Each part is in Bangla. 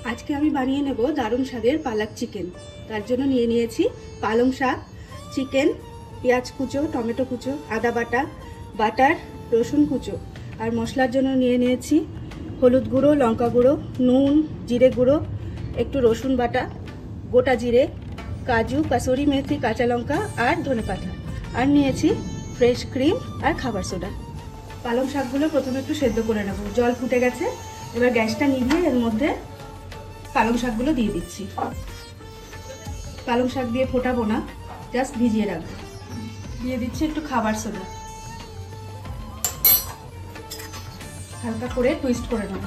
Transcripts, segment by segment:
আজকে আমি বানিয়ে নেব দারুণ স্বাদের পালক চিকেন। তার জন্য নিয়ে নিয়েছি পালং শাক, চিকেন, পেঁয়াজ কুচো, টমেটো কুচো, আদা বাটা, বাটার, রসুন কুচো। আর মশলার জন্য নিয়ে নিয়েছি হলুদ গুঁড়ো, লঙ্কা গুঁড়ো, নুন, জিরে গুঁড়ো, একটু রসুন বাটা, গোটা জিরে, কাজু, কাসুরি মেথি, কাঁচা লঙ্কা আর ধনেপাতা। আর নিয়েছি ফ্রেশ ক্রিম আর খাবার সোডা। পালং শাকগুলো প্রথমে একটু সেদ্ধ করে নেব। জল ফুটে গেছে, এবার গ্যাসটা নিভিয়ে এর মধ্যে পালং শাকগুলো দিয়ে দিচ্ছি। পালং শাক দিয়ে ফোটাবো না, জাস্ট ভিজিয়ে রাখবো। দিয়ে দিচ্ছি একটু খাবার সোডা, হালকা করে টুইস্ট করে নেব।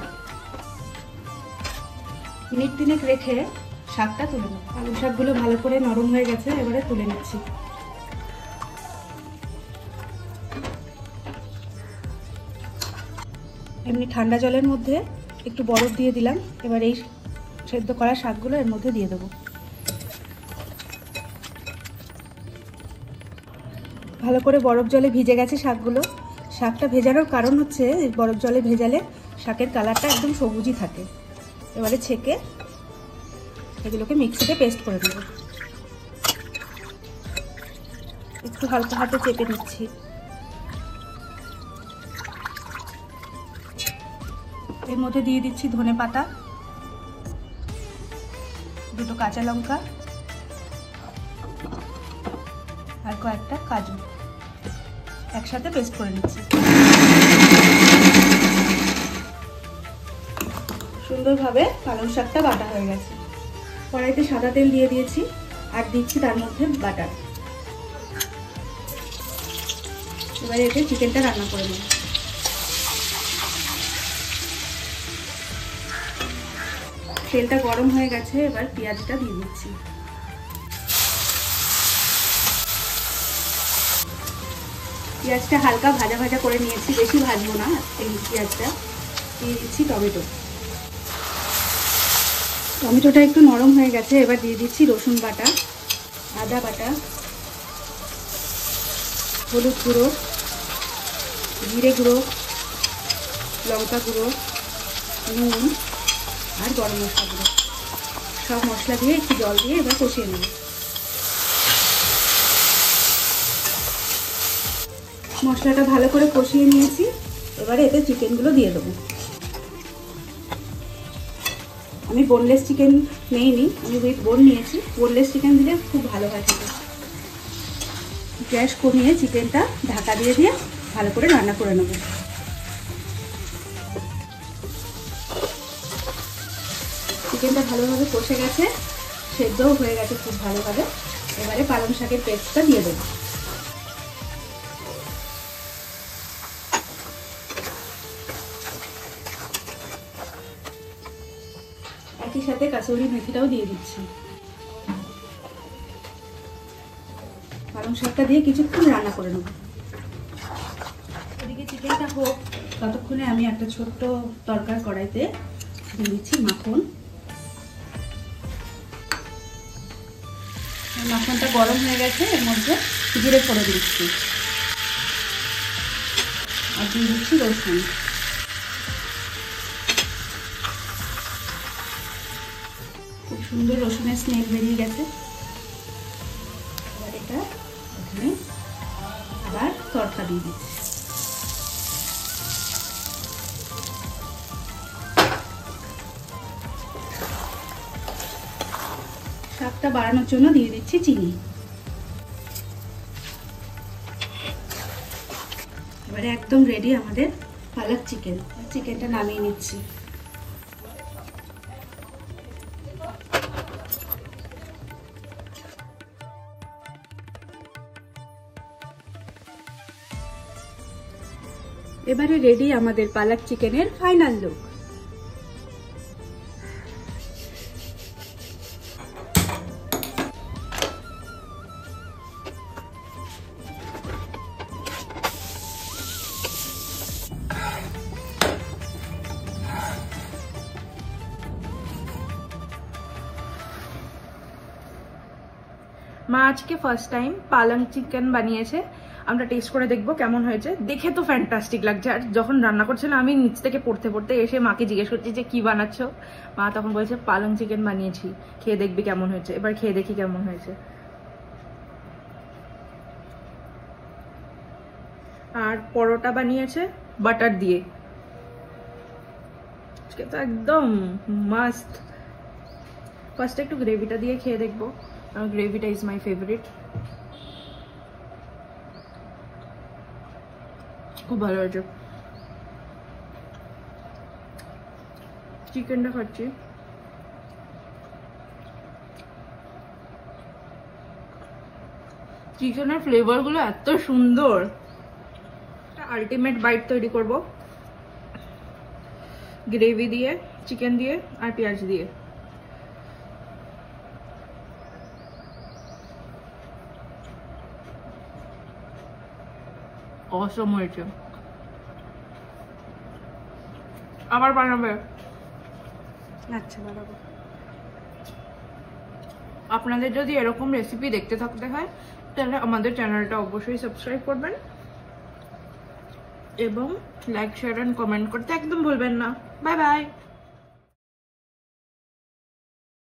মিনিট 3 রেখে শাকটা তুলে নেব। পালং শাকগুলো ভালো করে নরম হয়ে গেছে, এবারে তুলে নিচ্ছি। এমনি ঠান্ডা জলের মধ্যে একটু বরফ দিয়ে দিলাম। এবার এই সেদ্ধ করা শাকগুলো এর মধ্যে দিয়ে দেবো। ভালো করে বরফ জলে ভিজে গেছে শাকগুলো। শাকটা ভেজানোর কারণ হচ্ছে বরফ জলে ভেজালে শাকের কালারটা একদম সবুজই থাকে। এবারে ছেঁকে এগুলোকে মিক্সিতে পেস্ট করে দেবো। একটু হালকা হাতে চেপে নিচ্ছি। এর মধ্যে দিয়ে দিচ্ছি ধনেপাতা, দুটো কাঁচা লঙ্কা আর কয়েকটা কাজু, একসাথে পেস্ট করে নিচ্ছি। সুন্দরভাবে পালং শাকটা বাটা হয়ে গেছে। কড়াইতে সাদা তেল দিয়ে দিয়েছি আর দিচ্ছি তার মধ্যে বাটার। এবারে এতে চিকেনটা রান্না করে নেব। তেলটা গরম হয়ে গেছে, এবার পেঁয়াজটা দিয়ে দিচ্ছি। পেঁয়াজটা হালকা ভাজা ভাজা করে নিয়েছি, বেশি ভাজবো না এই পেঁয়াজটা। দিয়ে দিচ্ছি টমেটো। টমেটোটা একটু নরম হয়ে গেছে, এবার দিয়ে দিচ্ছি রসুন বাটা, আদা বাটা, হলুদ গুঁড়ো, জিরে গুঁড়ো, লঙ্কা গুঁড়ো, নুন আর গরম মশলা গুঁড়ো। সব মশলা দিয়ে একটু জল দিয়ে এবার কষিয়ে নেব। মশলাটা ভালো করে কষিয়ে নিয়েছি, এবারে এতে চিকেনগুলো দিয়ে দেবো। আমি বোনলেস চিকেন নেইনি, আমি উইথ বোন নিয়েছি। বোনলেস চিকেন দিলে খুব ভালো হয় খেতে। গ্যাস কমিয়ে চিকেনটা ঢাকা দিয়ে দিয়ে ভালো করে রান্না করে নেব। চিকেনটা ভালোভাবে কষে গেছে, সেদ্ধও হয়ে গেছে খুব ভালোভাবে। এবারে পালং শাকের পেস্টটা দিয়ে দেবো। একই সাথে কাসুরি মেথিটাও দিয়ে দিচ্ছি। পালং শাকটা দিয়ে কিছুক্ষণ রান্না করে নেব। এদিকে চিকেনটা হোক, ততক্ষণে আমি একটা ছোট্ট তরকার কড়াইতে দিয়ে দিচ্ছি মাখন। মাখনটা গরম হয়ে গেছে, এর মধ্যে জিরে ফোড়ন দিচ্ছি আর দিয়ে দিচ্ছি রসুন। খুব সুন্দর রসুনের স্মেল বেরিয়ে গেছে। এবার এটা এখানে আবার তড়কা দিয়ে দিচ্ছি। শাকটা বাড়ানোর জন্য দিয়ে দিচ্ছি চিনি। এবারে একদম রেডি আমাদের পালক চিকেন। চিকেনটা নামিয়ে নিচ্ছি। এবারে রেডি আমাদের পালক চিকেনের ফাইনাল লুক। মা আজকে ফার্স্ট টাইম পালং চিকেন বানিয়েছে আমরা টেস্ট করে দেখবো কেমন হয়েছে। দেখে তো ফ্যান্টাস্টিক লাগছে, আর যখন রান্না করছিলাম আমি নিচ থেকে পড়তে পড়তে এসে মাকে জিজ্ঞেস করছি যে কি বানাচ্ছ, মা তখন বলছে পালং চিকেন বানিয়েছি, খেয়ে দেখবি কেমন হয়েছে। এবার খেয়ে দেখি কেমন হয়েছে। আর পরোটা বানিয়েছে বাটার দিয়ে, আজকে তো একদম মাস্ট। ফার্স্ট একটু গ্রেভিটা দিয়ে খেয়ে দেখবো, গ্রেভিটা ইজ মাই ফেভারিট। খুব ভালো হয়েছে। চিকেনটা খাচ্ছি, চিকেনের ফ্লেভারগুলো এত সুন্দর। আলটিমেট বাইট তৈরি করব গ্রেভি দিয়ে, চিকেন দিয়ে আর পেঁয়াজ দিয়ে। অসম হয়েছে। আবার বানাবে? আচ্ছা বানাবো। আপনাদের যদি এরকম রেসিপি দেখতে থাকতে হয় তাহলে আমাদের চ্যানেলটা অবশ্যই সাবস্ক্রাইব করবেন এবং লাইক শেয়ার এন্ড কমেন্ট করতে একদম ভুলবেন না। Bye bye.